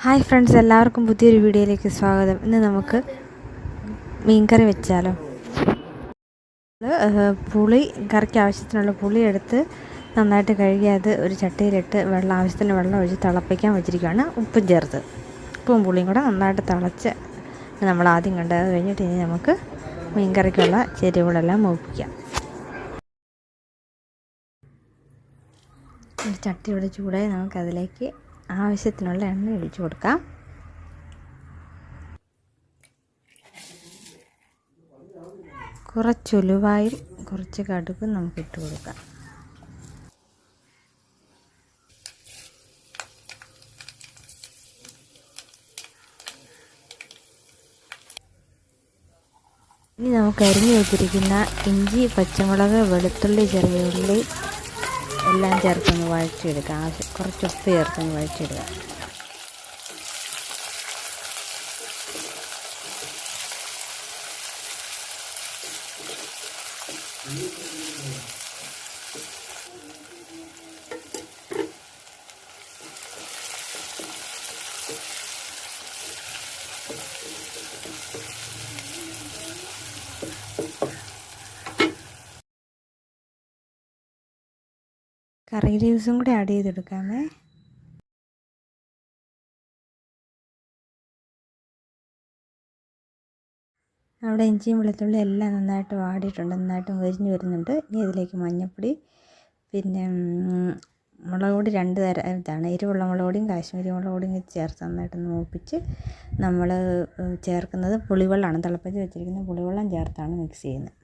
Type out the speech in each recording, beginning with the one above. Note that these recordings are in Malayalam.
ഹായ് ഫ്രണ്ട്സ്, എല്ലാവർക്കും പുതിയൊരു വീഡിയോയിലേക്ക് സ്വാഗതം. ഇന്ന് നമുക്ക് മീൻകറി വെച്ചാലോ. പുളി കറിക്ക് ആവശ്യത്തിനുള്ള പുളി എടുത്ത് നന്നായിട്ട് കഴുകി അത് ഒരു ചട്ടിയിലിട്ട് ആവശ്യത്തിന് വെള്ളം ഒഴിച്ച് തിളപ്പിക്കാൻ വെച്ചിരിക്കുകയാണ്. ഉപ്പും ചേർത്ത് ഉപ്പും പുളിയും കൂടെ നന്നായിട്ട് തിളച്ച് നമ്മൾ ആദ്യം കണ്ടത്. അത് കഴിഞ്ഞിട്ട് ഇനി നമുക്ക് മീൻകറിക്കുള്ള ചേരുവകളെല്ലാം മൂപ്പിക്കാം. ഒരു ചട്ടിയുടെ ചൂടായി നമുക്കതിലേക്ക് ആവശ്യത്തിനുള്ള എണ്ണ ഒഴിച്ചു കൊടുക്കാം. കുറച്ച് ഉലുവായും കുറച്ച് കടുകും നമുക്ക് ഇട്ട് കൊടുക്കാം. ഇനി നമുക്ക് അരിഞ്ഞു വെച്ചിരിക്കുന്ന ഇഞ്ചി, പച്ചമുളക്, വെളുത്തുള്ളി, ചെറിയ ഉള്ളി എല്ലാം ചേർത്തൊന്ന് വഴറ്റിയെടുക്കാം. കുറച്ച് ഉപ്പ് ചേർത്തൊന്ന് വഴറ്റിയെടുക്കാം. കറി ലീവ്സും കൂടി ആഡ് ചെയ്തെടുക്കാമേ. അവിടെ ഇഞ്ചിയും വെളുത്തുള്ളി എല്ലാം നന്നായിട്ട് വാടിയിട്ടുണ്ട്, നന്നായിട്ട് മുരിഞ്ഞ് വരുന്നുണ്ട്. ഇനി ഇതിലേക്ക് മഞ്ഞൾപ്പൊടി, പിന്നെ മുളക് പൊടി 2 തരം ഇതാണ്, എരിവുള്ള മുളക് പൊടിയും കാശ്മീരി മുളക് പൊടിയും ചേർത്ത് നന്നായിട്ടൊന്ന് മൂപ്പിച്ച് നമ്മൾ ചേർക്കുന്നത് പുളിവെള്ളമാണ്. തിളപ്പിച്ച് വെച്ചിരിക്കുന്ന പുളിവെള്ളം ചേർത്താണ് മിക്സ് ചെയ്യുന്നത്.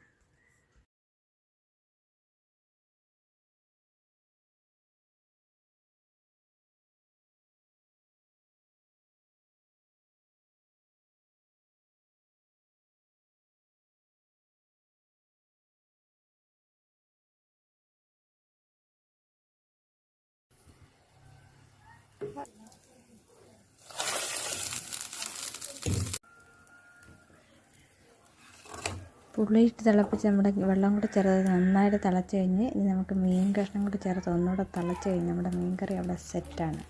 പുളിയിട്ട് തിളപ്പിച്ച് നമ്മുടെ വെള്ളം കൂടി ചേർത്ത് നന്നായിട്ട് തിളച്ച് കഴിഞ്ഞ് ഇനി നമുക്ക് മീൻ കഷ്ണം കൂടി ചേർത്ത് ഒന്നുകൂടെ തിളച്ച് കഴിഞ്ഞ് നമ്മുടെ മീൻ കറി അവിടെ സെറ്റാണ്.